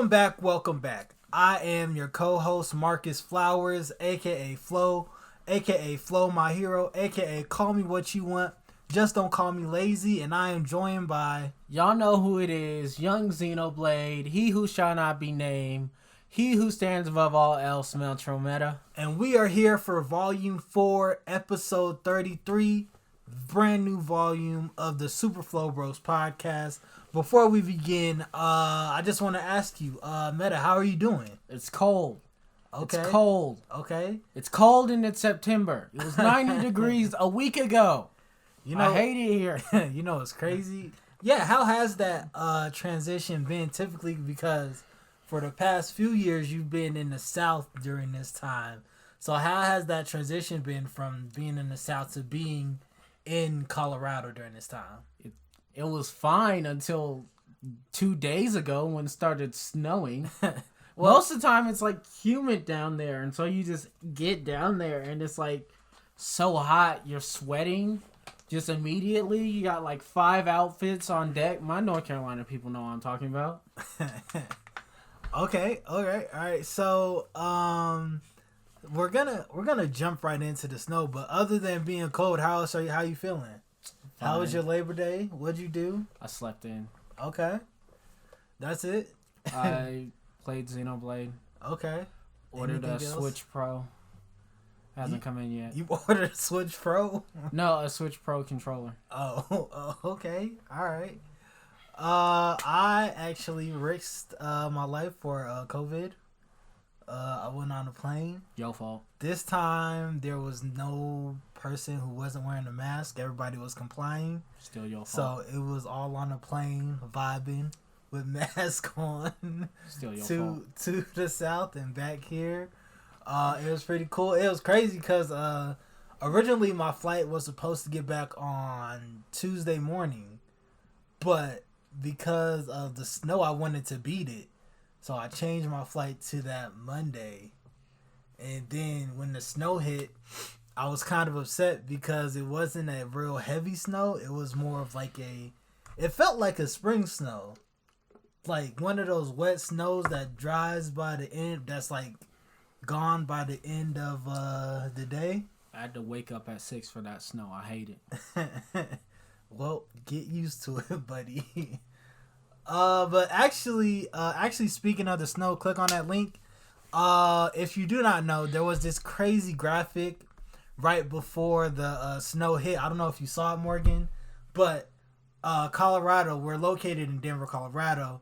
Welcome back. I am your co-host Marcus Flowers, aka Flo, my hero, aka Call Me What You Want, just don't call me lazy, and I am joined by... Y'all know who it is, young Xenoblade, he who shall not be named, he who stands above all else, Meltrometa. And we are here for Volume 4, Episode 33, brand new volume of the Super Flow Bros podcast. Before we begin, I just want to ask you, Meta, how are you doing? It's cold. Okay. It's cold. Okay. It's cold and it's September. It was 90 degrees a week ago. You know, I hate it here. You know, it's crazy. Yeah, how has that transition been? Typically, because for the past few years, you've been in the South during this time. So how has that transition been from being in the South to being in Colorado during this time? It was fine until 2 days ago when it started snowing. Well, most of the time it's like humid down there, and so you just get down there and it's like so hot, you're sweating just immediately. You got like 5 outfits on deck. My North Carolina people know what I'm talking about. Okay, all right. So we're gonna jump right into the snow, but other than being cold, how you feeling? Fine. How was your Labor Day? What'd you do? I slept in. Okay. That's it? I played Xenoblade. Okay. Ordered a Switch Pro. Hasn't come in yet. You ordered a Switch Pro? No, a Switch Pro controller. Oh, okay. All right. I actually risked my life for COVID. I went on a plane. Your fault. This time, there was no person who wasn't wearing a mask. Everybody was complying. Still your fault. So it was all on the plane, vibing with mask on. Still your fault. To the South and back here. It was pretty cool. It was crazy because originally my flight was supposed to get back on Tuesday morning. But because of the snow, I wanted to beat it. So I changed my flight to that Monday. And then when the snow hit, I was kind of upset because it wasn't a real heavy snow. It was more of like it felt like a spring snow. Like one of those wet snows that dries by the end, that's like gone by the end of the day. I had to wake up at 6 for that snow. I hate it. Well, get used to it, buddy. But actually speaking of the snow, click on that link. If you do not know, there was this crazy graphic right before the snow hit. I don't know if you saw it, Morgan, but Colorado, we're located in Denver, Colorado,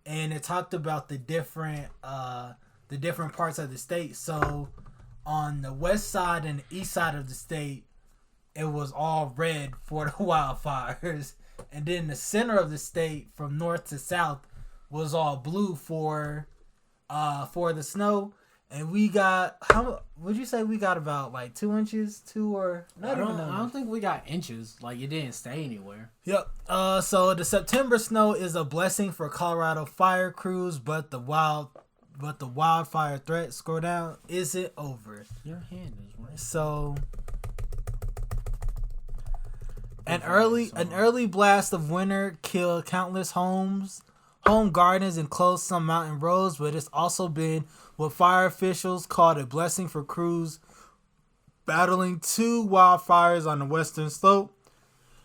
and it talked about the different parts of the state. So on the west side and the east side of the state, it was all red for the wildfires. And then the center of the state, from north to south, was all blue for the snow. And we got, how would you say we got about like 2 inches? I don't think we got inches. Like it didn't stay anywhere. Yep. So the September snow is a blessing for Colorado fire crews, but the wildfire threat, scroll down, isn't over. Your hand is right. So An early blast of winter killed countless home gardens and closed some mountain roads, but it's also been what fire officials called a blessing for crews battling 2 wildfires on the western slope.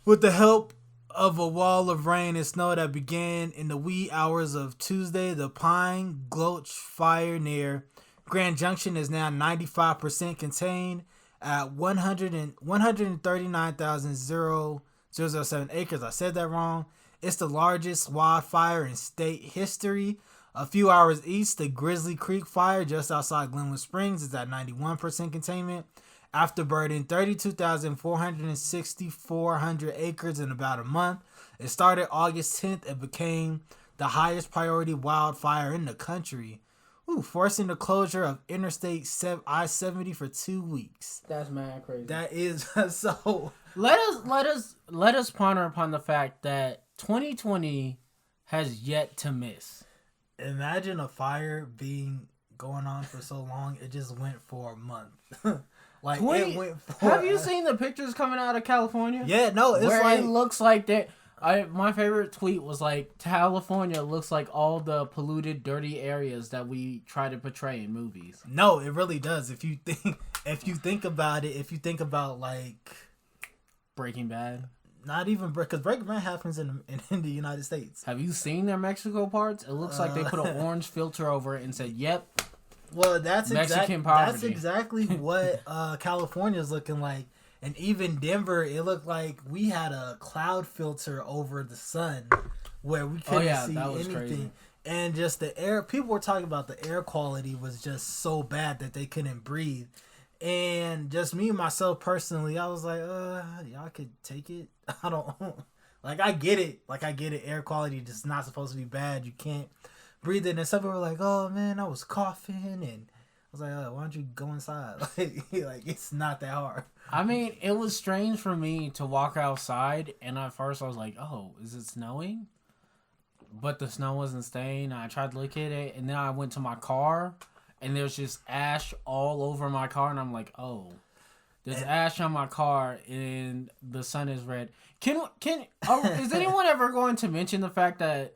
With the help of a wall of rain and snow that began in the wee hours of Tuesday, the Pine Gulch fire near Grand Junction is now 95% contained at 139,007 acres. I said that wrong. It's the largest wildfire in state history. A few hours east, the Grizzly Creek fire just outside Glenwood Springs is at 91% containment. After burning 32,400 acres in about a month, it started August 10th and became the highest priority wildfire in the country. Forcing the closure of Interstate I-70 for 2 weeks. That's mad crazy. That is so. Let us ponder upon the fact that 2020 has yet to miss. Imagine a fire being going on for so long. It just went for a month. Have you seen the pictures coming out of California? Yeah, no, it's where like it looks like that. My favorite tweet was like, California looks like all the polluted, dirty areas that we try to portray in movies. No, it really does. If you think about it, if you think about like Breaking Bad. Not even because Breaking Bad happens in the United States. Have you seen their Mexico parts? It looks like they put an orange filter over it and said, "Yep." Well, that's Mexican poverty. That's exactly what California is looking like. And even Denver, it looked like we had a cloud filter over the sun where we couldn't see anything. Crazy. And just the air, people were talking about the air quality was just so bad that they couldn't breathe. And just me, myself personally, I was like, y'all could take it. I don't, I get it. Air quality is just not supposed to be bad. You can't breathe it. And some people were like, oh man, I was coughing. And I was like, why don't you go inside? Like it's not that hard. I mean, it was strange for me to walk outside, and at first I was like, "Oh, is it snowing?" But the snow wasn't staying. I tried to look at it, and then I went to my car, and there's just ash all over my car, and I'm like, "Oh, there's ash on my car, and the sun is red." Is anyone ever going to mention the fact that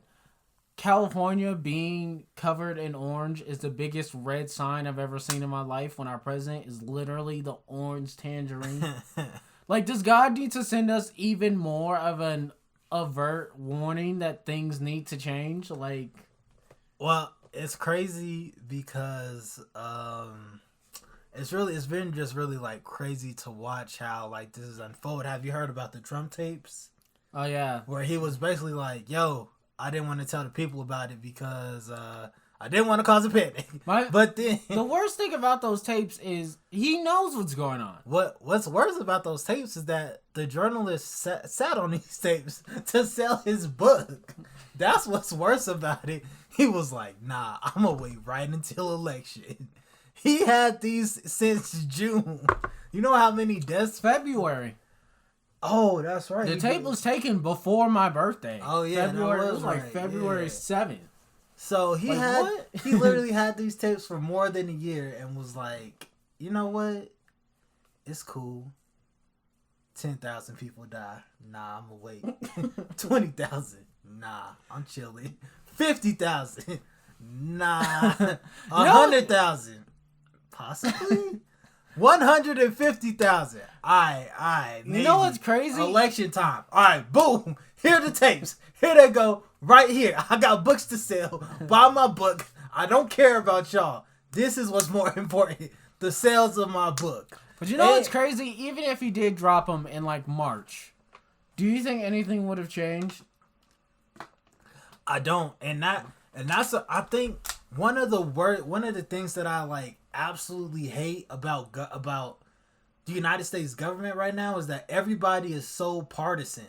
California being covered in orange is the biggest red sign I've ever seen in my life when our president is literally the orange tangerine? Like, does God need to send us even more of an overt warning that things need to change? Like, well, it's crazy because it's been just really like crazy to watch how like this is unfold. Have you heard about the Trump tapes? Oh yeah, where he was basically like, "Yo, I didn't want to tell the people about it because I didn't want to cause a panic." But then the worst thing about those tapes is he knows what's going on. What's worse about those tapes is that the journalist sat on these tapes to sell his book. That's what's worse about it. He was like, "Nah, I'm gonna wait right until election." He had these since June. You know how many deaths? February. Oh, that's right. The tape was taken before my birthday. Oh yeah, February. It was like February 7th. So he he literally had these tapes for more than a year and was like, you know what? It's cool. 10,000 people die. Nah, I'm gonna wait. 20,000. Nah, I'm chilling. 50,000. Nah. 100,000. Possibly. 150,000. I. You know what's crazy? Election time. All right, boom. Here are the tapes. Here they go. Right here. I got books to sell. Buy my book. I don't care about y'all. This is what's more important. The sales of my book. But you know what's crazy? Even if he did drop them in like March, do you think anything would have changed? I don't. I think one of the things that I like absolutely hate about the United States government right now is that everybody is so partisan.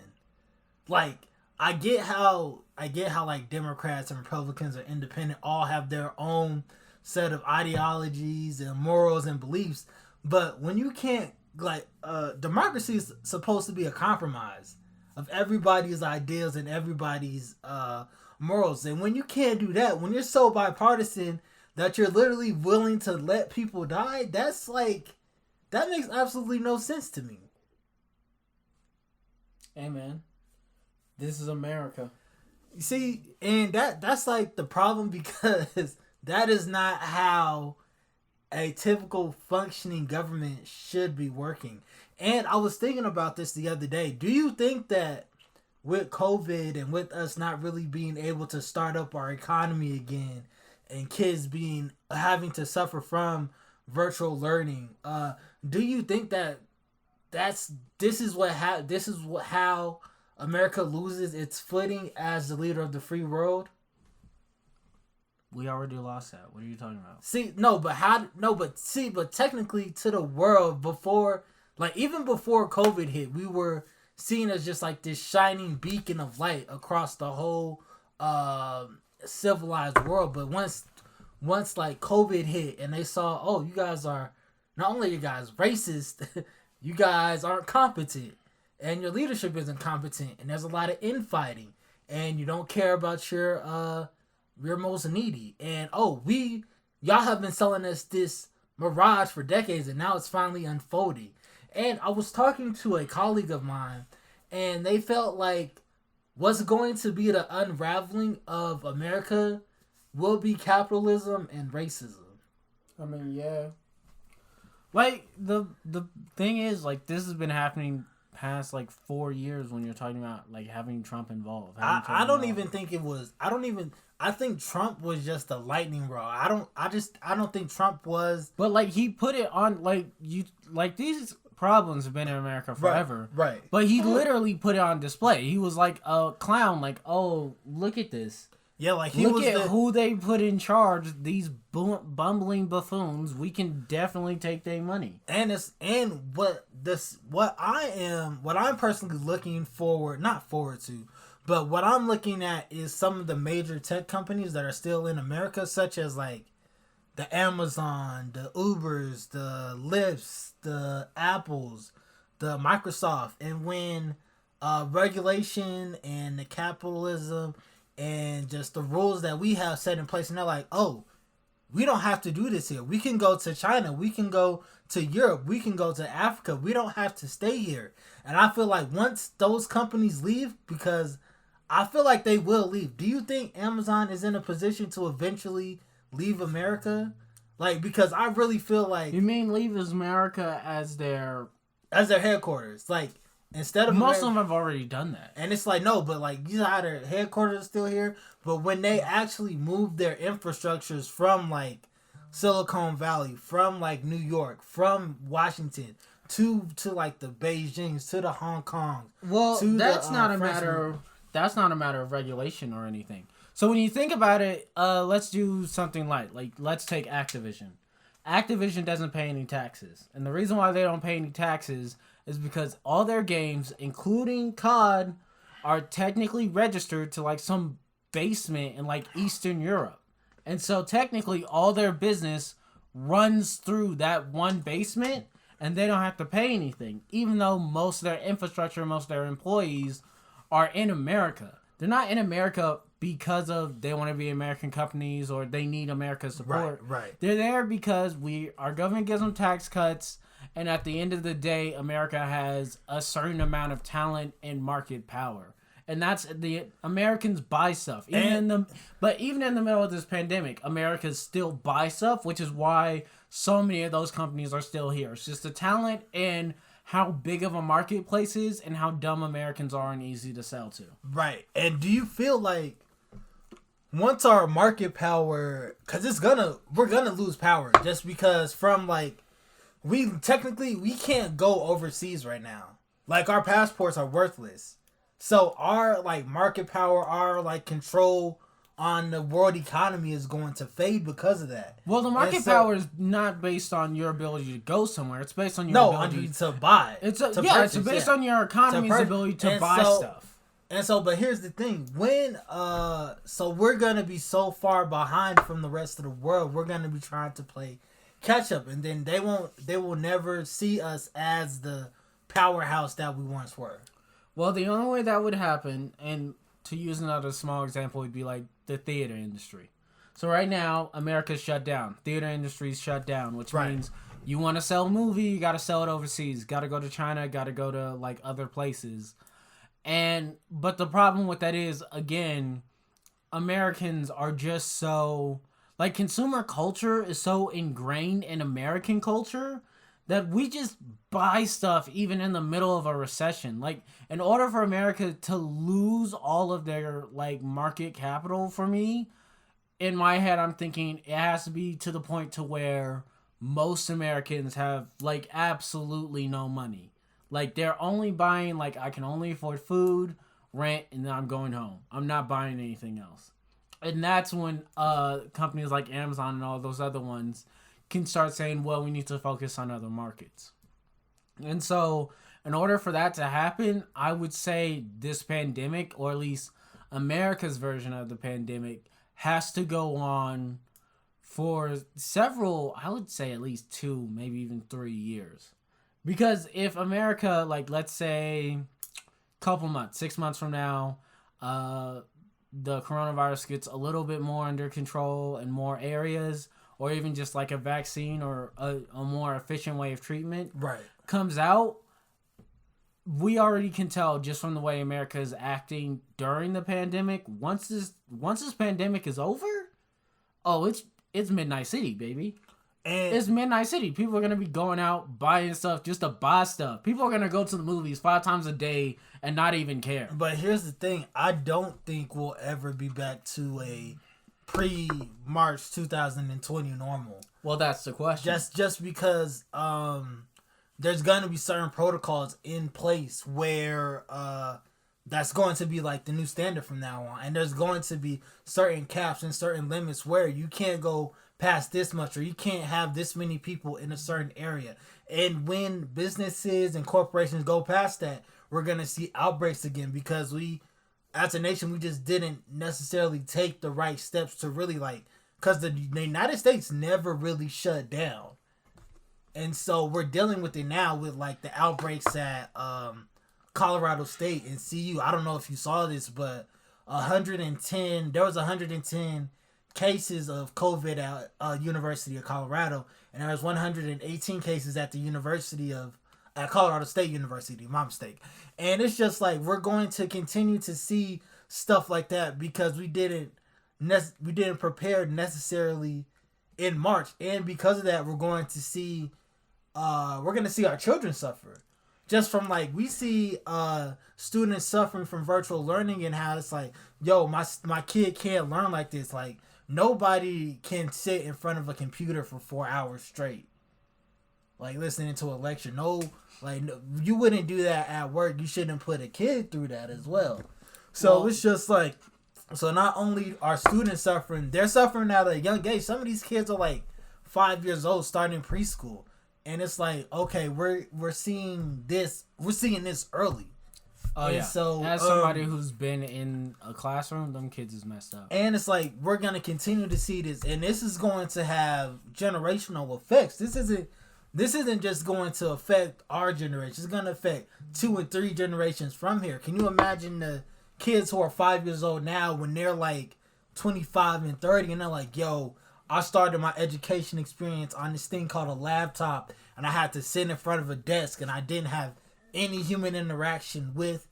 Like, I get how like Democrats and Republicans or independent all have their own set of ideologies and morals and beliefs, but when you can't democracy is supposed to be a compromise of everybody's ideas and everybody's morals, and when you can't do that, when you're so bipartisan that you're literally willing to let people die, that makes absolutely no sense to me. Hey man, this is America. You see, and that's like the problem, because that is not how a typical functioning government should be working. And I was thinking about this the other day. Do you think that with COVID and with us not really being able to start up our economy again, and kids having to suffer from virtual learning, do you think that this is how America loses its footing as the leader of the free world? We already lost that. What are you talking about? But technically to the world before, like even before COVID hit, we were seen as just like this shining beacon of light across the whole civilized world. But once like COVID hit and they saw, oh, you guys are not only you guys racist, you guys aren't competent, and your leadership isn't competent, and there's a lot of infighting, and you don't care about your most needy, and y'all have been selling us this mirage for decades, and now it's finally unfolding. And I was talking to a colleague of mine, and they felt like what's going to be the unraveling of America will be capitalism and racism. I mean, yeah. Like, the thing is, like, this has been happening past, like, 4 years when you're talking about, like, having Trump involved. I don't even think it was... I think Trump was just a lightning rod. I don't think Trump was... But, like, he put it on, like, these problems have been in America forever. Right. But he literally put it on display. He was like a clown, like, oh, look at this. Yeah, like look at who they put in charge. These bumbling buffoons. We can definitely take their money. What I'm personally looking forward, not forward to, but what I'm looking at is some of the major tech companies that are still in America, such as like the Amazon, the Ubers, the Lyfts, the Apples, the Microsoft, and when regulation and the capitalism and just the rules that we have set in place, and they're like, oh, we don't have to do this here. We can go to China. We can go to Europe. We can go to Africa. We don't have to stay here. And I feel like once those companies leave, because I feel like they will leave. Do you think Amazon is in a position to eventually leave America? Like, because I really feel like... You mean leave America as their headquarters. Like, instead of... Most of them have already done that. And it's like, no, but like, you know how their headquarters are still here? But when they actually move their infrastructures from like Silicon Valley, from like New York, from Washington, to like the Beijings, to the Hong Kong. Well, that's not a matter of regulation or anything. So when you think about it, let's do something like let's take Activision. Activision doesn't pay any taxes. And the reason why they don't pay any taxes is because all their games, including COD, are technically registered to like some basement in like Eastern Europe. And so technically all their business runs through that one basement and they don't have to pay anything, even though most of their infrastructure, most of their employees are in America. They're not in America because of they want to be American companies or they need America's support. Right. They're there because our government gives them tax cuts, and at the end of the day, America has a certain amount of talent and market power. And that's the Americans buy stuff. But even in the middle of this pandemic, Americans still buy stuff, which is why so many of those companies are still here. It's just the talent and how big of a marketplace is and how dumb Americans are and easy to sell to. Right. And do you feel like once our market power, because we're gonna lose power just because from like, we can't go overseas right now. Like, our passports are worthless. So our like market power, our like control on the world economy is going to fade because of that. Well, the market power is not based on your ability to go somewhere. It's based on your ability to buy. It's based on your economy's ability to buy stuff. And so, but here's the thing: when so we're gonna be so far behind from the rest of the world, we're gonna be trying to play catch up, and then they will never see us as the powerhouse that we once were. Well, the only way that would happen, and to use another small example, would be like the theater industry. So right now, America's shut down. Theater industry's shut down, which means you want to sell a movie, you got to sell it overseas. Got to go to China, got to go to like other places. But the problem with that is, again, Americans are just so... Like, consumer culture is so ingrained in American culture that we just buy stuff even in the middle of a recession. Like, in order for America to lose all of their, like, market capital for me, in my head, I'm thinking it has to be to the point to where most Americans have, like, absolutely no money. Like, they're only buying, like, I can only afford food, rent, and then I'm going home. I'm not buying anything else. And that's when companies like Amazon and all those other ones can start saying, well, we need to focus on other markets. And so in order for that to happen, I would say this pandemic, or at least America's version of the pandemic, has to go on for several, I would say at least 2, maybe even 3 years. Because if America, like, let's say a couple months, 6 months from now, the coronavirus gets a little bit more under control in more areas, or even just like a vaccine or a more efficient way of treatment comes out, we already can tell just from the way America is acting during the pandemic. Once this pandemic is over, oh, it's Midnight City, baby. And it's Midnight City. People are going to be going out buying stuff just to buy stuff. People are going to go to the movies 5 times a day and not even care. But here's the thing. I don't think we'll ever be back to a pre-March 2020 normal. Well, that's the question. Just because there's going to be certain protocols in place where that's going to be like the new standard from now on. And there's going to be certain caps and certain limits where you can't go past this much, or you can't have this many people in a certain area. And when businesses and corporations go past that, we're going to see outbreaks again, because we, as a nation, we just didn't necessarily take the right steps to really because the United States never really shut down. And so we're dealing with it now with the outbreaks at Colorado State and CU. I don't know if you saw this, but there was 110 cases of COVID at University of Colorado, and there was 118 cases at at Colorado State University. My mistake. And it's just we're going to continue to see stuff like that because we didn't prepare necessarily in March, and because of that, we're going to see our children suffer. Just from we see students suffering from virtual learning, and how it's yo, my kid can't learn like this. Nobody can sit in front of a computer for 4 hours straight, listening to a lecture. No, you wouldn't do that at work. You shouldn't put a kid through that as well. So it's just so not only are students suffering, they're suffering at a young age. Some of these kids are 5 years old, starting preschool, and it's okay, we're seeing this early. Oh, and yeah. So, as somebody who's been in a classroom, them kids is messed up. And it's we're going to continue to see this, and this is going to have generational effects. This isn't just going to affect our generation. It's going to affect 2 and 3 generations from here. Can you imagine the kids who are 5 years old now when they're 25 and 30, and they're yo, I started my education experience on this thing called a laptop, and I had to sit in front of a desk, and I didn't have any human interaction with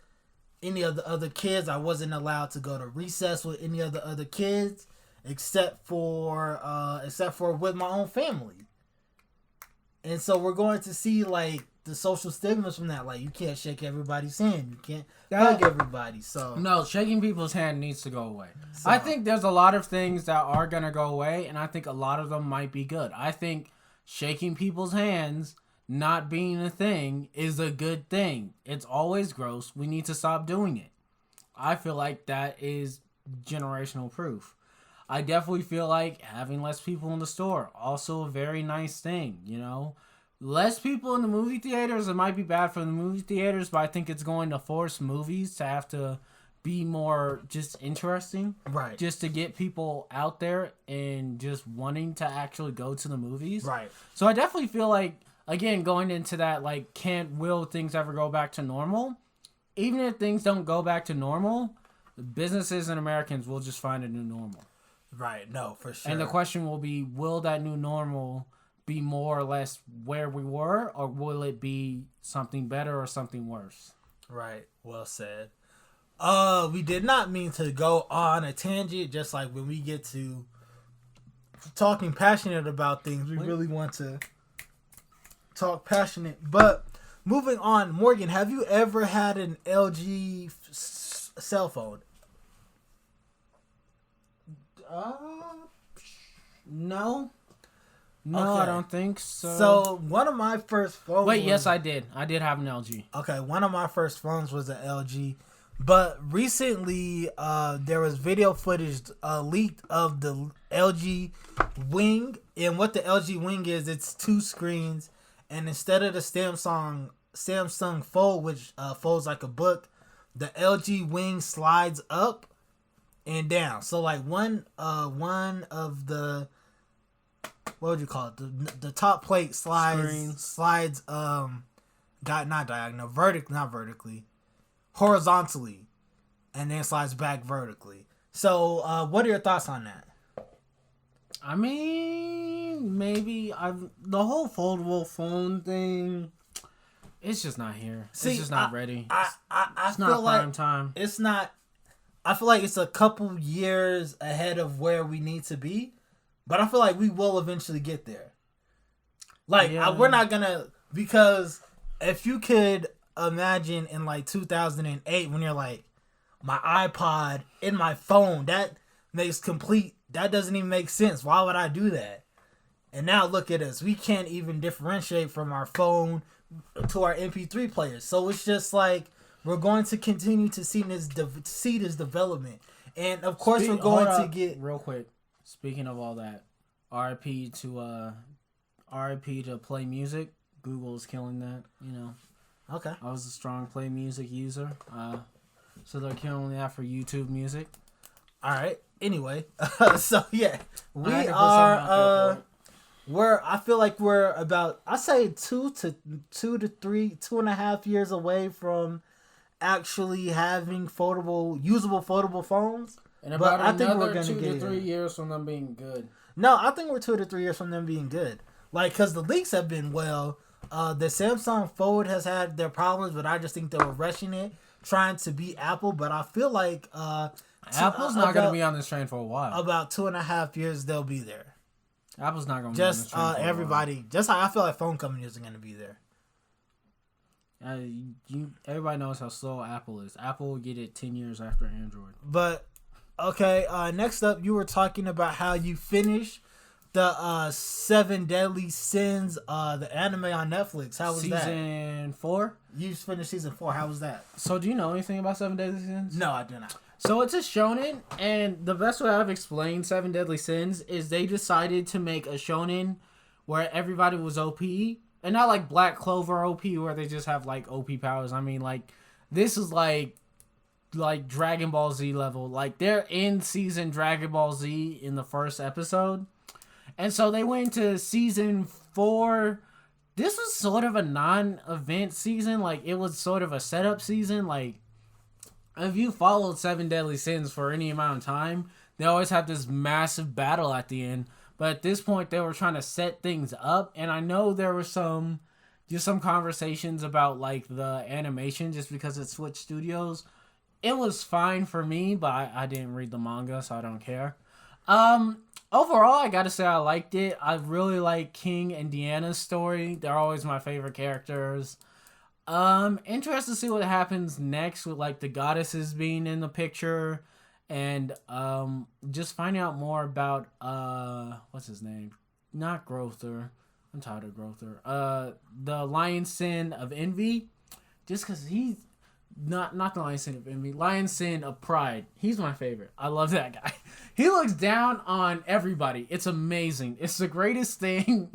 any of the other kids. I wasn't allowed to go to recess with any of the other kids except for with my own family. And so we're going to see the social stigmas from that. You can't shake everybody's hand, you can't hug everybody. So no, shaking people's hand needs to go away. So, I think there's a lot of things that are gonna go away, and I think a lot of them might be good. I think shaking people's hands not being a thing is a good thing. It's always gross. We need to stop doing it. I feel like that is generational proof. I definitely feel like having less people in the store, also a very nice thing, Less people in the movie theaters, it might be bad for the movie theaters, but I think it's going to force movies to have to be more just interesting. Right. Just to get people out there and just wanting to actually go to the movies. Right. So I definitely feel again, going into that, will things ever go back to normal? Even if things don't go back to normal, businesses and Americans will just find a new normal. Right, no, for sure. And the question will be, will that new normal be more or less where we were, or will it be something better or something worse? Right, well said. We did not mean to go on a tangent, just when we get to talking passionate about things, we really want to talk passionate. But moving on, Morgan, have you ever had an LG cell phone? No. No, okay. I don't think so. So one of my first phones. Wait, yes, I did. I did have an LG. Okay, one of my first phones was an LG, but recently there was video footage leaked of the LG Wing, and what the LG Wing is, it's 2 screens, and instead of the Samsung Fold, which folds like a book, the LG Wing slides up and down. So one of the, what would you call it? The top plate slides not vertically, horizontally, and then slides back vertically. So what are your thoughts on that? I mean, maybe the whole foldable phone thing, It's just not here. See, it's just not ready. I It's feel not like prime time. it's not. I feel like it's a couple years ahead of where we need to be, but I feel like we will eventually get there. Like we're not gonna, because if you could imagine in like 2008 when you're like, my iPod in my phone, that doesn't even make sense. Why would I do that? And now look at us. We can't even differentiate from our phone to our MP3 players. So it's just like we're going to continue to see this development. And of course we're going to get... Real quick. Speaking of all that, RIP to Play Music. Google's killing that, you know. Okay. I was a strong Play Music user. So they're killing that for YouTube Music. All right. Anyway, so yeah, we are. I feel like we're about, I say 2 to 2.5 years away from actually having usable foldable phones. And about I think we're gonna 2 to 3 years from them being good. No, I think we're 2 to 3 years from them being good. Like, cause the leaks have been the Samsung Fold has had their problems, but I just think they were rushing it, trying to beat Apple. But I feel like Apple's not going to be on this train for a while. About 2.5 years, they'll be there. Apple's not going to be on this train for everybody, a while. just how I feel like phone companies are going to be there. Everybody knows how slow Apple is. Apple will get it 10 years after Android. But, okay, next up, you were talking about how you finished the 7 Deadly Sins, the anime on Netflix. How was that? Season 4? You finished season 4. How was that? So do you know anything about 7 Deadly Sins? No, I do not. So it's a shonen, and the best way I've explained 7 Deadly Sins is they decided to make a shonen where everybody was OP, and not like Black Clover OP where they just have like OP powers. I mean, like, this is like Dragon Ball Z level. Like, they're in season Dragon Ball Z in the first episode. And so they went to season 4. This was sort of a non-event season. Like, it was sort of a setup season. Like, if you followed 7 Deadly Sins for any amount of time, they always have this massive battle at the end. But at this point, they were trying to set things up. And I know there were some conversations about, like, the animation just because it's Switch Studios. It was fine for me, but I didn't read the manga, so I don't care. Overall, I gotta say I liked it. I really like King and Deanna's story. They're always my favorite characters. Interested to see what happens next with, like, the goddesses being in the picture. And, just finding out more about, what's his name? Not Growther. I'm tired of Growther. The Lion Sin of Envy. Just because he's... Not the Lion Sin of Envy. Lion Sin of Pride. He's my favorite. I love that guy. He looks down on everybody. It's amazing. It's the greatest thing.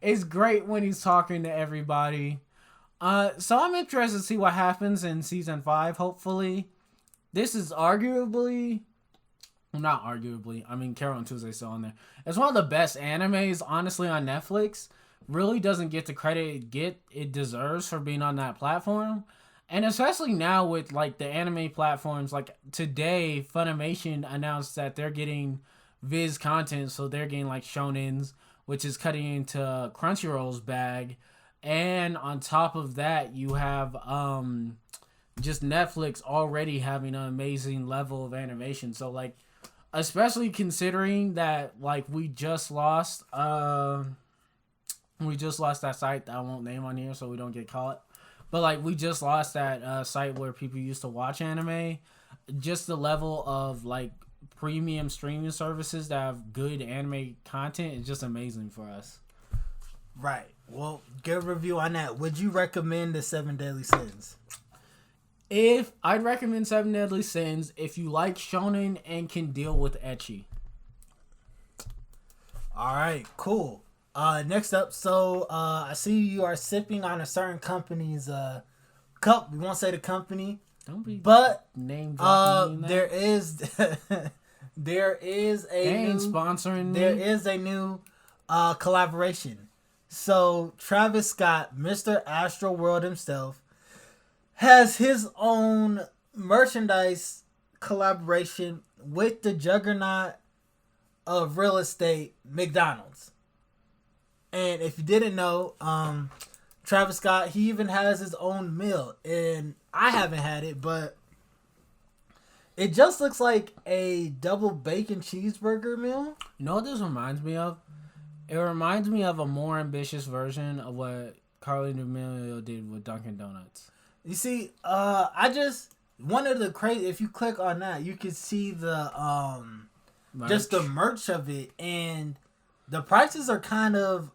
It's great when he's talking to everybody. So I'm interested to see what happens in season 5, hopefully. This is arguably... Well, not arguably. I mean, Carol and Tuesday's still on there. It's one of the best animes, honestly, on Netflix. Really doesn't get the credit it deserves for being on that platform. And especially now with, like, the anime platforms, like, today, Funimation announced that they're getting Viz content, so they're getting, like, shonens, which is cutting into Crunchyroll's bag. And on top of that, you have just Netflix already having an amazing level of animation. So, like, especially considering that, like, we just lost that site that I won't name on here so we don't get caught. But, like, we just lost that site where people used to watch anime. Just the level of, like, premium streaming services that have good anime content is just amazing for us. Right. Well, good review on that. Would you recommend the 7 Deadly Sins? I'd recommend 7 Deadly Sins if you like shonen and can deal with ecchi. All right, cool. Next up, so I see you are sipping on a certain company's cup. We won't say the company, but name dropping. there is a new collaboration. So Travis Scott, Mr. Astro World himself, has his own merchandise collaboration with the juggernaut of real estate, McDonald's. And if you didn't know, Travis Scott, he even has his own meal, and I haven't had it, but it just looks like a double bacon cheeseburger meal. You know what this reminds me of? It reminds me of a more ambitious version of what Carly D'Amelio did with Dunkin' Donuts. You see, one of the crazy, if you click on that, you can see the merch. Just the merch of it, and the prices are kind of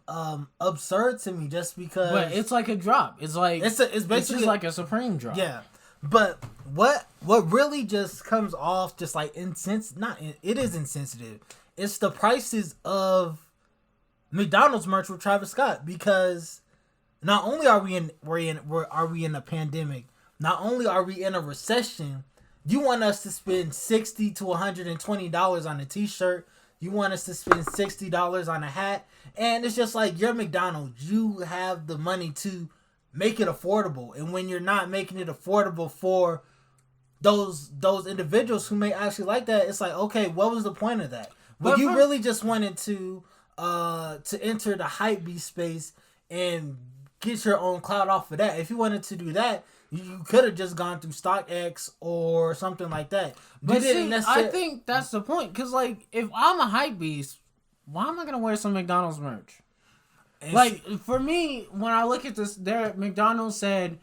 absurd to me, just because. But it's like a drop. It's like it's basically just like a Supreme drop. Yeah, but what really just comes off just like it is insensitive. It's the prices of McDonald's merch with Travis Scott, because not only are we in a pandemic, not only are we in a recession, you want us to spend $60 to $120 on a t-shirt. You want us to spend $60 on a hat. And it's just like, you're McDonald's. You have the money to make it affordable. And when you're not making it affordable for those individuals who may actually like that, it's like, okay, what was the point of that? Well, you really just wanted to enter the hypebeast space and get your own clout off of that. If you wanted to do that, you could have just gone through StockX or something like that. But I think that's the point. Because, like, if I'm a hypebeast, why am I going to wear some McDonald's merch? Like, for me, when I look at this, McDonald's said,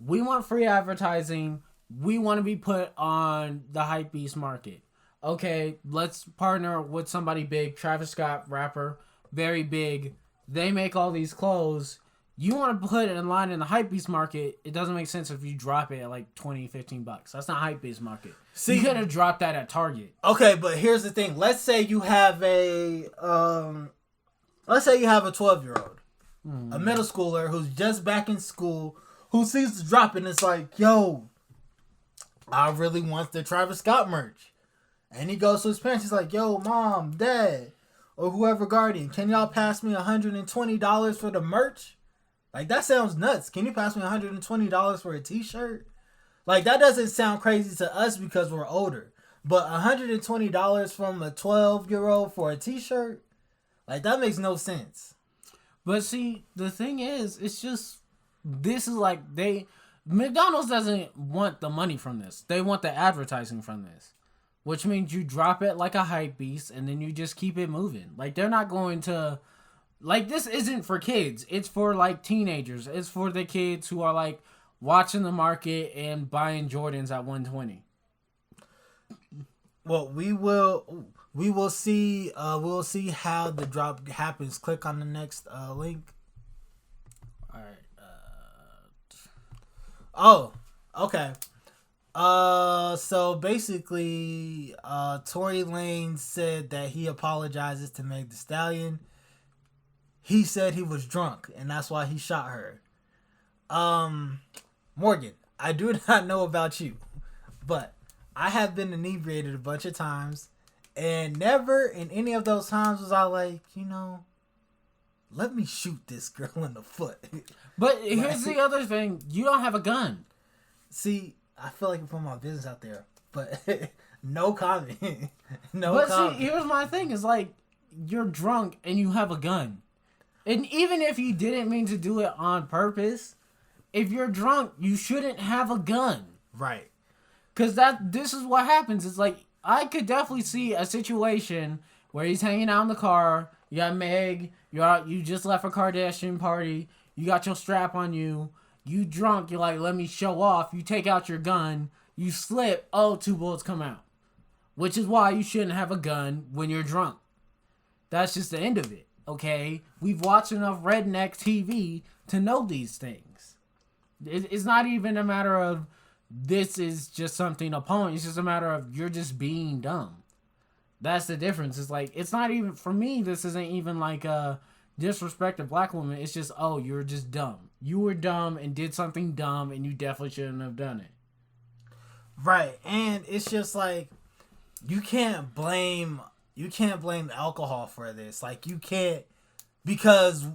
we want free advertising. We want to be put on the hypebeast market. Okay, let's partner with somebody big. Travis Scott, rapper, very big. They make all these clothes. You want to put it in line in the hypebeast market. It doesn't make sense if you drop it at like $20-$15. That's not hypebeast market. See, you could have dropped that at Target. Okay, but here's the thing. Let's say you have a 12-year-old, a middle schooler who's just back in school, who sees the drop and it's like, yo, I really want the Travis Scott merch. And he goes to his parents. He's like, yo, mom, dad, or whoever guardian, can y'all pass me $120 for the merch? Like, that sounds nuts. Can you pass me $120 for a t-shirt? Like, that doesn't sound crazy to us because we're older. But $120 from a 12-year-old for a t-shirt? Like, that makes no sense. But see, the thing is, it's just, this is like, McDonald's doesn't want the money from this. They want the advertising from this. Which means you drop it like a hype beast and then you just keep it moving. Like, they're not going to... Like, this isn't for kids. It's for, like, teenagers. It's for the kids who are, like, watching the market and buying Jordans at $120. Well, we will see. We'll see how the drop happens. Click on the next link. All right. Oh, okay. So basically, Tory Lanez said that he apologizes to Meg Thee Stallion. He said he was drunk, and that's why he shot her. Morgan, I do not know about you, but I have been inebriated a bunch of times, and never in any of those times was I like, let me shoot this girl in the foot. But here's the other thing. You don't have a gun. See, I feel like I'm putting my business out there, but no comment. See, here's my thing. Is like, you're drunk and you have a gun. And even if you didn't mean to do it on purpose, if you're drunk, you shouldn't have a gun. Right. Because this is what happens. It's like, I could definitely see a situation where he's hanging out in the car. You got Meg. You just left a Kardashian party. You got your strap on you. You drunk. You're like, let me show off. You take out your gun. You slip. Oh, 2 bullets come out. Which is why you shouldn't have a gun when you're drunk. That's just the end of it. Okay? We've watched enough redneck TV to know these things. It's not even a matter of this is just something opponent. It's just a matter of you're just being dumb. That's the difference. It's like, it's not even, for me, this isn't even like a disrespect of black women. It's just, oh, you're just dumb. You were dumb and did something dumb and you definitely shouldn't have done it. Right. And it's just like, you can't blame alcohol for this. Like, you can't, because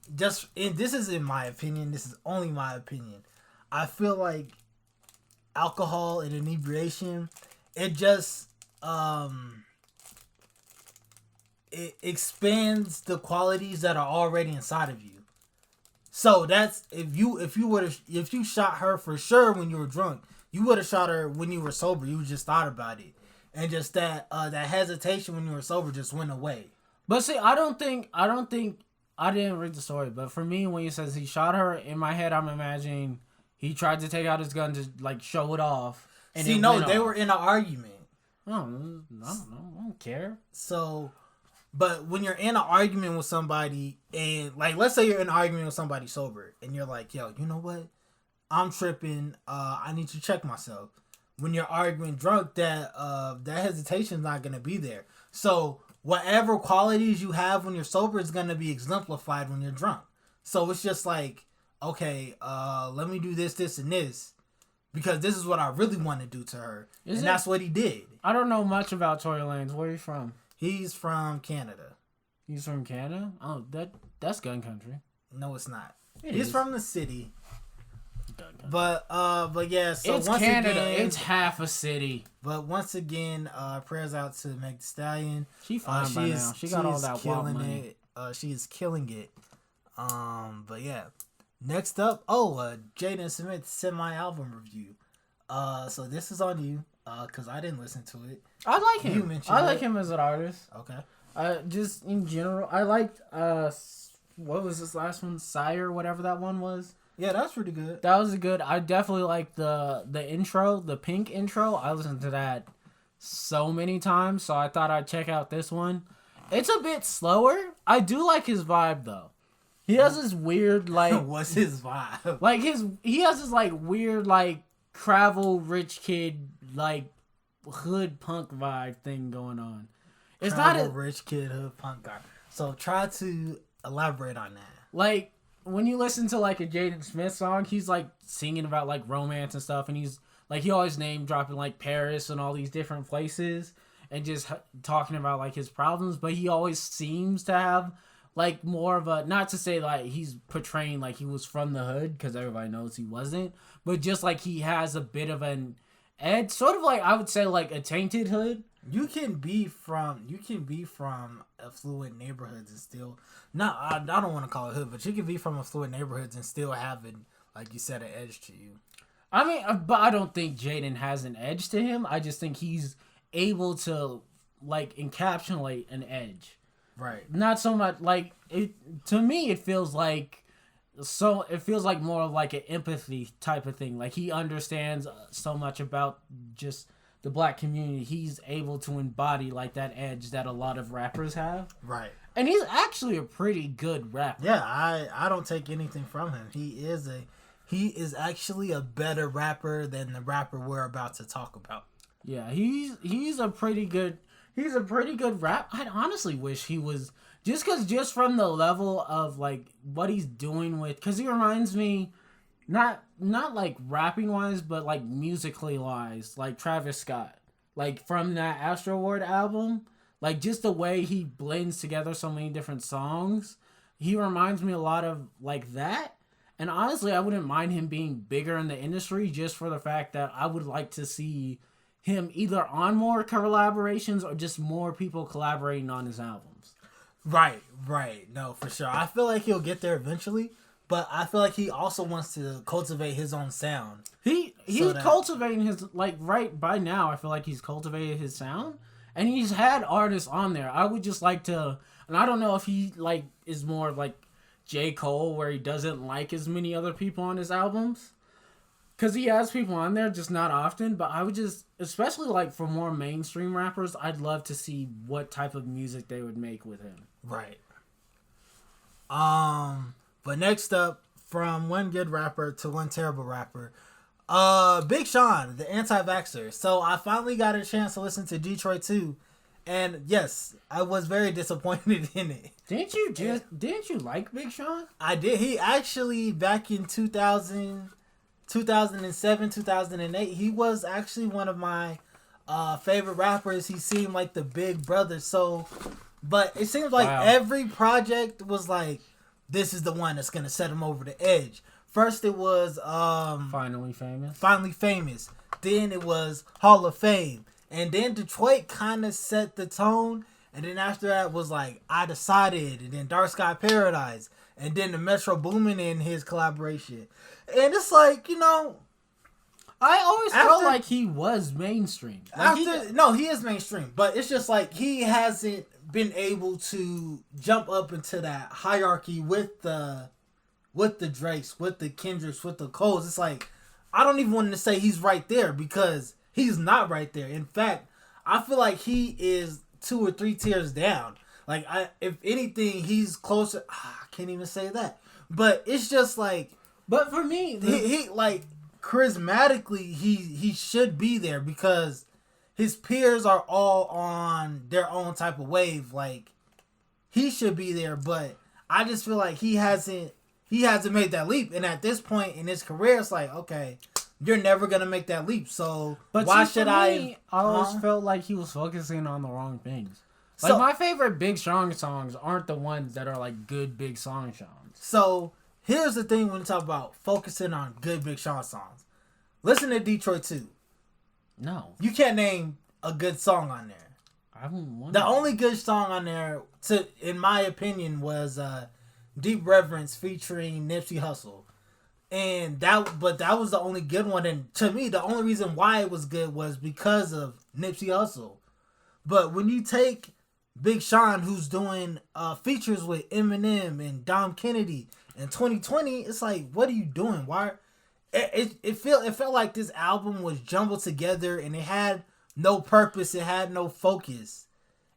this is in my opinion, this is only my opinion. I feel like alcohol and inebriation, it just it expands the qualities that are already inside of you. So that's if you shot her for sure when you were drunk, you would have shot her when you were sober. You just thought about it, and just that hesitation when you were sober just went away. But see, I didn't read the story, but for me, when he says he shot her, in my head, I'm imagining he tried to take out his gun to like show it off. And see, no, they were in an argument. I don't know. I don't care. So, but when you're in an argument with somebody, and like, let's say you're in an argument with somebody sober, and you're like, yo, you know what? I'm tripping. I need to check myself. When you're arguing drunk, that hesitation is not gonna be there. So whatever qualities you have when you're sober is gonna be exemplified when you're drunk. So it's just like, okay, let me do this, this, and this, because this is what I really want to do to her, that's what he did. I don't know much about Tory Lanez. Where are you from? He's from Canada. He's from Canada? Oh, that's gun country. No, it's not. He's from the city. But yeah, so it's once Canada. Again, it's half a city. But once again, prayers out to Meg Thee Stallion. She fine by now. She got all that wild money. She is killing it. But yeah. Next up, Jaden Smith semi-album review. So this is on you, cause I didn't listen to it. I like him. You mentioned I like him as an artist. Okay. Just in general, I liked what was this last one? Sire, whatever that one was. Yeah, that's pretty good. That was good. I definitely like the intro, the Pink intro. I listened to that so many times, so I thought I'd check out this one. It's a bit slower. I do like his vibe though. He has this weird like what's his vibe? Like he has this like weird like Cravel rich kid like hood punk vibe thing going on. It's not a rich kid hood punk guy. So try to elaborate on that. Like when you listen to like a Jaden Smith song, he's like singing about like romance and stuff, and he's like he always name dropping like Paris and all these different places and just talking about like his problems, but he always seems to have like more of a, not to say like he's portraying like he was from the hood, because everybody knows he wasn't, but just like he has a bit of an edge, sort of like I would say like a tainted hood. You can be from affluent neighborhoods and still I don't want to call it hood, but you can be from affluent neighborhoods and still have it, like you said, an edge to you. I mean, but I don't think Jaden has an edge to him. I just think he's able to like encapsulate an edge. Right. Not so much like it. To me, it feels like more like an empathy type of thing. Like he understands so much about just the black community. He's able to embody like that edge that a lot of rappers have. Right. And he's actually a pretty good rapper. Yeah, I don't take anything from him. He is actually a better rapper than the rapper we're about to talk about. Yeah, he's a pretty good rap. I honestly wish he was, just from the level of like what he's doing with, because he reminds me not like rapping wise, but like musically wise, like Travis Scott, like from that Astro World album, like just the way he blends together so many different songs. He reminds me a lot of like that. And honestly, I wouldn't mind him being bigger in the industry, just for the fact that I would like to see him either on more collaborations or just more people collaborating on his albums. Right. No, for sure. I feel like he'll get there eventually, but I feel like he also wants to cultivate his own sound. He's cultivating his, like, right by now, I feel like he's cultivated his sound, and he's had artists on there. I would just like to, and I don't know if he, like, is more like J. Cole, where he doesn't like as many other people on his albums. Because he has people on there, just not often. But I would just, especially like for more mainstream rappers, I'd love to see what type of music they would make with him. Right. But next up, from one good rapper to one terrible rapper, Big Sean, the anti-vaxxer. So I finally got a chance to listen to Detroit 2. And yes, I was very disappointed in it. Didn't you like Big Sean? I did. He actually, back in 2007, 2008, he was actually one of my favorite rappers. He seemed like the big brother. So, but it seems like every project was like, this is the one that's going to set him over the edge. First it was Finally Famous. Then it was Hall of Fame. And then Detroit kind of set the tone. And then after that was like I Decided, and then Dark Sky Paradise, and then the Metro Boomin in his collaboration. And it's like, you know, I always felt like he was mainstream. Like he is mainstream, but it's just like he hasn't been able to jump up into that hierarchy with the Drakes, with the Kendricks, with the Coles. It's like I don't even want to say he's right there because he's not right there. In fact, I feel like he is 2 or 3 tiers down. Like if anything, he's closer. I can't even say that, but it's just like. But for me, he like charismatically, he should be there because his peers are all on their own type of wave. Like he should be there, but I just feel like he hasn't made that leap. And at this point in his career, it's like, okay, you're never gonna make that leap. So why should I? I always felt like he was focusing on the wrong things. Like my favorite Big Sean songs aren't the ones that are like good Big Sean songs. So here's the thing when you talk about focusing on good Big Sean songs. Listen to Detroit 2. No. You can't name a good song on there. I haven't. The only good song on there, in my opinion, was Deep Reverence featuring Nipsey Hussle. And that was the only good one. And to me, the only reason why it was good was because of Nipsey Hussle. But when you take Big Sean, who's doing features with Eminem and Dom Kennedy in 2020, it's like, what are you doing? Why? It felt like this album was jumbled together and it had no purpose, it had no focus,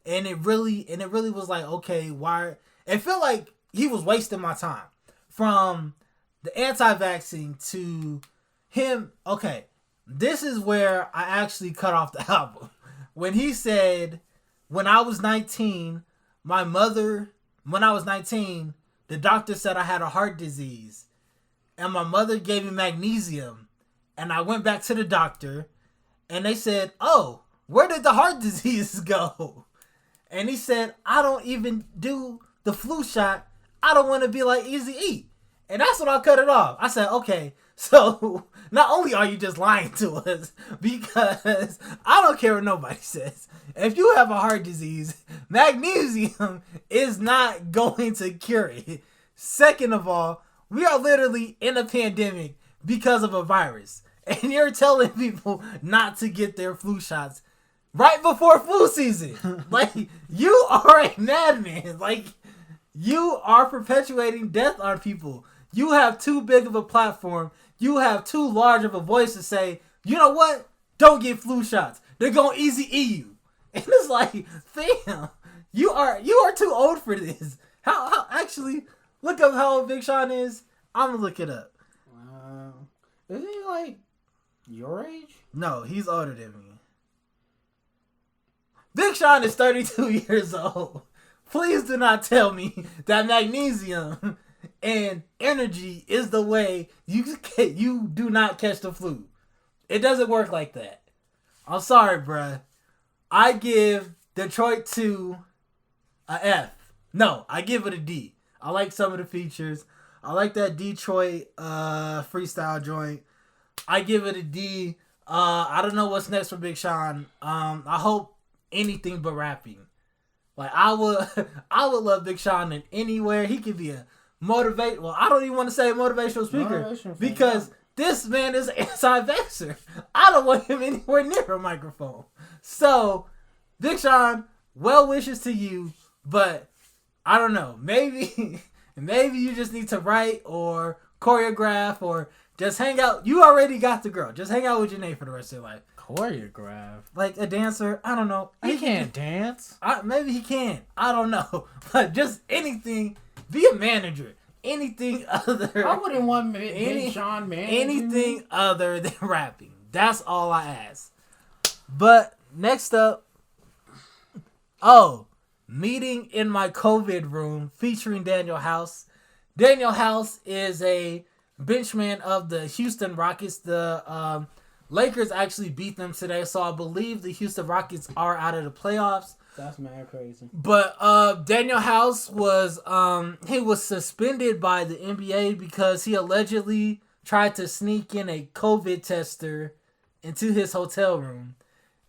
and it really was like, okay, why? It felt like he was wasting my time from the anti-vaccine to him. Okay, this is where I actually cut off the album when he said, when I was 19, the doctor said I had a heart disease. And my mother gave me magnesium. And I went back to the doctor. And they said, oh, where did the heart disease go? And he said, I don't even do the flu shot. I don't want to be like Eazy-E. And that's when I cut it off. I said, okay, so not only are you just lying to us, because I don't care what nobody says. If you have a heart disease, magnesium is not going to cure it. Second of all, we are literally in a pandemic because of a virus. And you're telling people not to get their flu shots right before flu season. Like, you are a madman. Like, you are perpetuating death on people. You have too big of a platform. You have too large of a voice to say, you know what? Don't get flu shots. They're going to Eazy-E you. And it's like, fam, you are too old for this. How actually... Look up how old Big Sean is. I'm going to look it up. Isn't he like your age? No, he's older than me. Big Sean is 32 years old. Please do not tell me that magnesium and energy is the way you do not catch the flu. It doesn't work like that. I'm sorry, bruh. I give Detroit 2 a F. No, I give it a D. I like some of the features. I like that Detroit freestyle joint. I give it a D. I don't know what's next for Big Sean. I hope anything but rapping. Like I would love Big Sean in anywhere. He could be a well, I don't even want to say motivational speaker because this man is anti-vaxxer. I don't want him anywhere near a microphone. So, Big Sean, well wishes to you, but I don't know. Maybe you just need to write or choreograph or just hang out. You already got the girl. Just hang out with Jeanette for the rest of your life. Choreograph? Like a dancer? I don't know. He can't dance. Maybe he can. I don't know. But just anything. Be a manager. Anything other. I wouldn't want Big Sean managing anything other than rapping. That's all I ask. But next up. Oh. Meeting in my COVID room featuring Daniel House. Daniel House is a benchman of the Houston Rockets. The Lakers actually beat them today, so I believe the Houston Rockets are out of the playoffs. That's mad crazy. But Daniel House was suspended by the NBA because he allegedly tried to sneak in a COVID tester into his hotel room.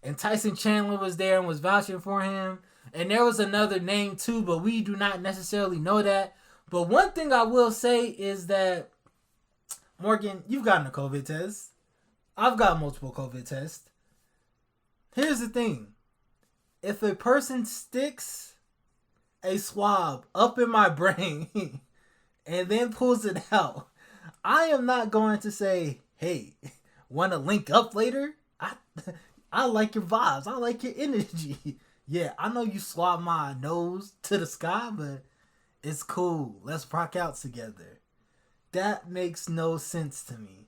And Tyson Chandler was there and was vouching for him. And there was another name too, but we do not necessarily know that. But one thing I will say is that, Morgan, you've gotten a COVID test. I've got multiple COVID tests. Here's the thing. If a person sticks a swab up in my brain and then pulls it out, I am not going to say, hey, want to link up later? I like your vibes. I like your energy. Yeah, I know you swab my nose to the sky, but it's cool. Let's rock out together. That makes no sense to me.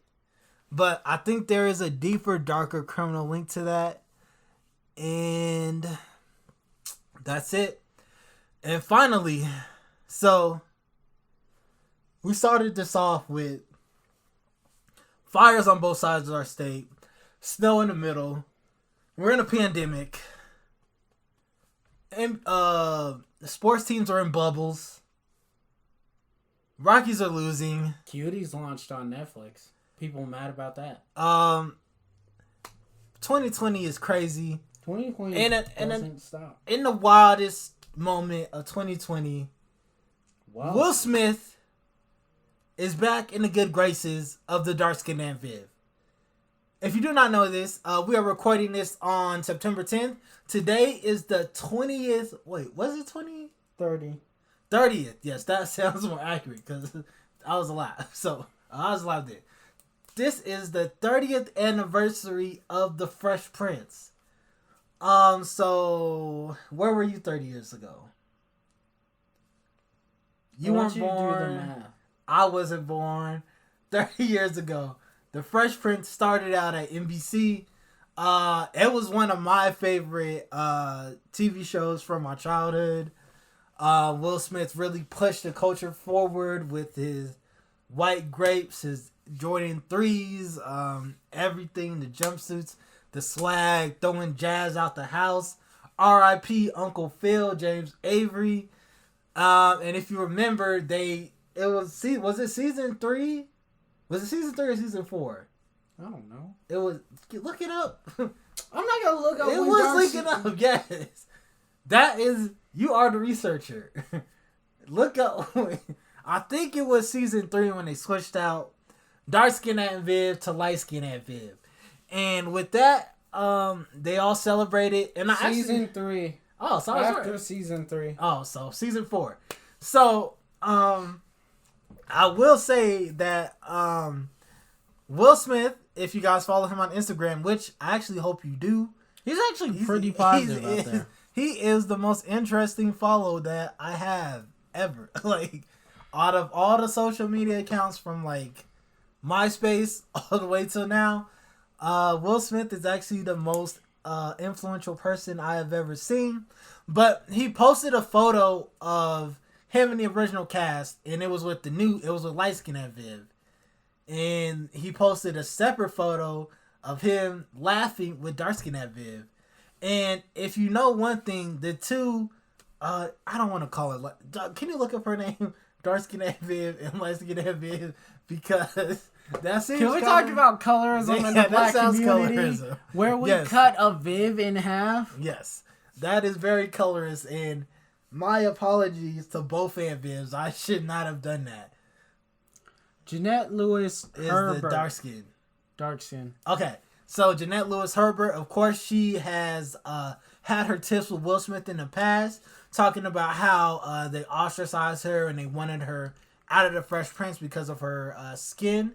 But I think there is a deeper, darker criminal link to that. And that's it. And finally, so we started this off with fires on both sides of our state, snow in the middle. We're in a pandemic. And the sports teams are in bubbles. Rockies are losing. Cuties launched on Netflix. People mad about that. 2020 is crazy. 2020 doesn't stop. In the wildest moment of 2020, wow. Will Smith is back in the good graces of the dark-skinned Aunt Viv. If you do not know this, we are recording this on September 10th. Today is the 20th. Wait, was it 20? 30th. Yes, that sounds more accurate because I was alive. So, I was alive then. This is the 30th anniversary of The Fresh Prince. So, where were you 30 years ago? You weren't born. I wasn't born. 30 years ago. The Fresh Prince started out at NBC. It was one of my favorite TV shows from my childhood. Will Smith really pushed the culture forward with his white grapes, his Jordan 3s, everything, the jumpsuits, the swag, throwing jazz out the house. R.I.P. Uncle Phil, James Avery. And if you remember, was it season 3? Was it season 3 or season 4? I don't know. It was, look it up. I'm not going to look up. It was linking up, yes. That is, you are the researcher. Look up. I think it was season 3 when they switched out dark-skinned Aunt Viv to light-skinned Aunt Viv. And with that, they all celebrated. And season 3. Oh, so I was after right. season 3. Oh, so season 4. So, I will say that Will Smith, if you guys follow him on Instagram, which I actually hope you do. He's actually pretty positive out there. He is the most interesting follow that I have ever. Like, out of all the social media accounts from, like, MySpace all the way till now, Will Smith is actually the most influential person I have ever seen. But he posted a photo of him in the original cast, and it was with light-skinned Aunt Viv. And he posted a separate photo of him laughing with dark-skinned Aunt Viv. And if you know one thing, the two, I don't want to call it, can you look up her name? Dark-skinned Aunt Viv and light-skinned Aunt Viv, because that seems Can we talk about colorism in the black community? Colorism. Where we cut a Viv in half? Yes. That is very colorist, and my apologies to both Aunt Vivs. I should not have done that. Jeanette Lewis is Herbert. The dark skin. Dark skin. Okay. So Jeanette Lewis Herbert, of course, she has had her tiffs with Will Smith in the past, talking about how they ostracized her and they wanted her out of the Fresh Prince because of her skin.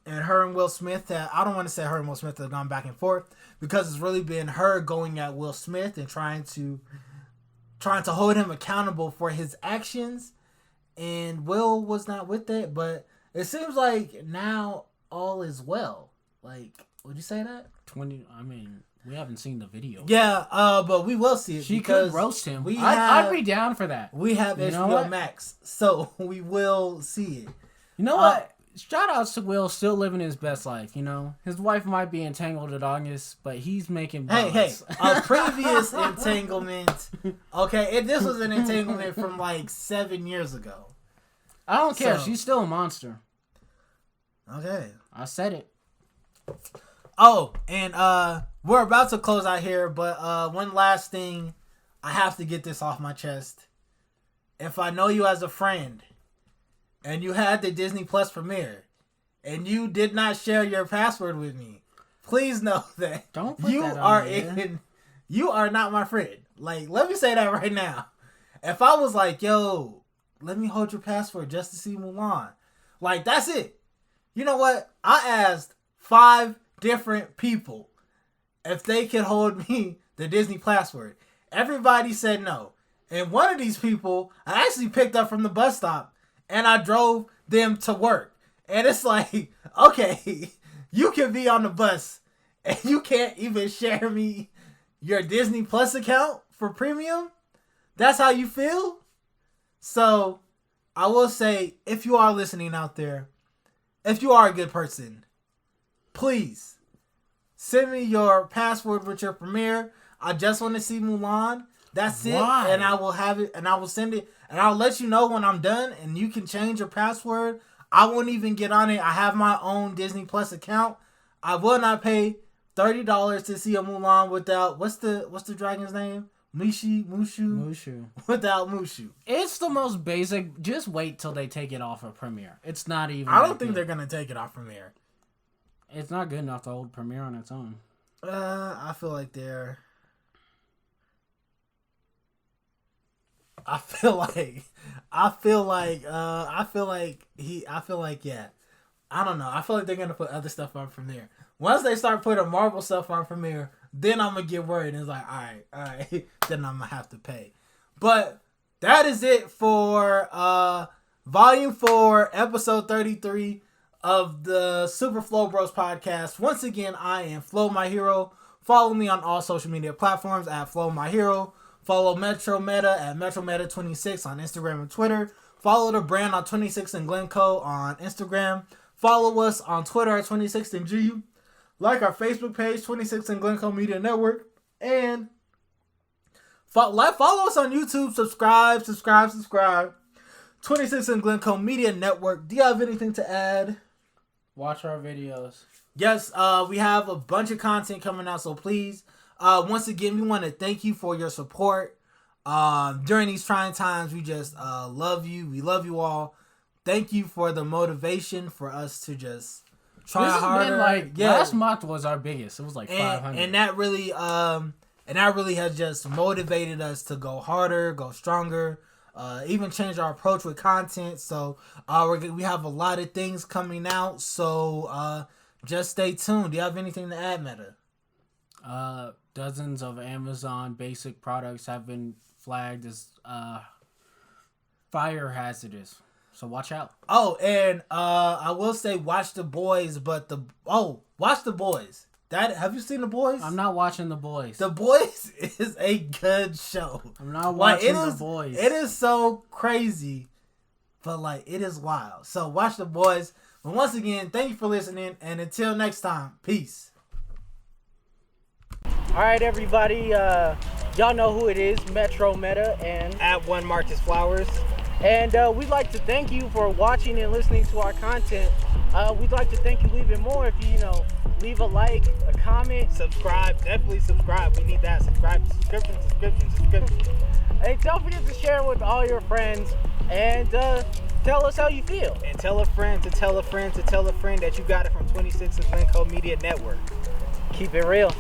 And her and Will Smith, I don't want to say her and Will Smith have gone back and forth, because it's really been her going at Will Smith and trying to hold him accountable for his actions. And Will was not with it, but it seems like now all is well. Like, would you say that? We haven't seen the video. Yeah, but we will see it. She could roast him. I'd be down for that. We have HBO Max, so we will see it. You know what? Shout outs to Will, still living his best life, you know? His wife might be entangled in August, but he's making buzz. Hey, a previous entanglement. Okay, this was an entanglement from like 7 years ago. I don't care. She's still a monster. Okay. I said it. Oh, and we're about to close out here, but one last thing I have to get this off my chest. If I know you as a friend, and you had the Disney Plus premiere, and you did not share your password with me, please know that Don't put you that are on there. you are not my friend. Like, let me say that right now. If I was like, yo, let me hold your password just to see Mulan, like, that's it. You know what? I asked 5 different people if they could hold me the Disney password. Everybody said no. And one of these people I actually picked up from the bus stop and I drove them to work. And it's like, okay, you can be on the bus and you can't even share me your Disney Plus account for premium? That's how you feel? So I will say, if you are listening out there, if you are a good person, please send me your password with your premiere. I just want to see Mulan. That's it. Why? And I will have it, and I will send it, and I'll let you know when I'm done, and you can change your password. I won't even get on it. I have my own Disney Plus account. I will not pay $30 to see a Mulan without, what's the dragon's name? Mushu? Without Mushu. It's the most basic. Just wait till they take it off of Premiere. It's not even. I don't think they're gonna take it off Premiere. It's not good enough to hold Premiere on its own. I feel like they're. I feel like yeah. I don't know. I feel like they're gonna put other stuff on Premiere. Once they start putting Marvel stuff on Premiere, then I'm gonna get worried. And it's like, all right, then I'm gonna have to pay. But that is it for Volume 4, Episode 33 of the Super Flow Bros podcast. Once again, I am Flow My Hero. Follow me on all social media platforms at Flow My Hero. Follow Metro Meta at Metro Meta 26 on Instagram and Twitter. Follow the brand on 26 and Glencoe on Instagram. Follow us on Twitter at 26 and GU. Like our Facebook page, 26 and Glencoe Media Network. And follow us on YouTube. Subscribe. 26 and Glencoe Media Network. Do you have anything to add? Watch our videos. Yes, we have a bunch of content coming out, so please, once again, we want to thank you for your support. During these trying times, we just love you. We love you all. Thank you for the motivation for us to just try harder. Last month was our biggest. It was like 500. And that really has just motivated us to go harder, go stronger, even change our approach with content. So we have a lot of things coming out. So just stay tuned. Do you have anything to add, Meta? Dozens of Amazon basic products have been flagged as fire hazardous. So watch out. Oh, and I will say watch The Boys, watch The Boys. Have you seen The Boys? I'm not watching The Boys. The Boys is a good show. I'm not watching The Boys. It is so crazy, but it is wild. So watch The Boys. But once again, thank you for listening, and until next time, peace. All right, everybody. Y'all know who it is, Metro Meta and At One Marcus Flowers. And we'd like to thank you for watching and listening to our content. We'd like to thank you even more if you leave a like, a comment. Subscribe. Definitely subscribe. We need that. Subscribe. Subscription. And don't forget to share with all your friends. And tell us how you feel. And tell a friend to tell a friend to tell a friend that you got it from 26 and Glencoe Media Network. Keep it real.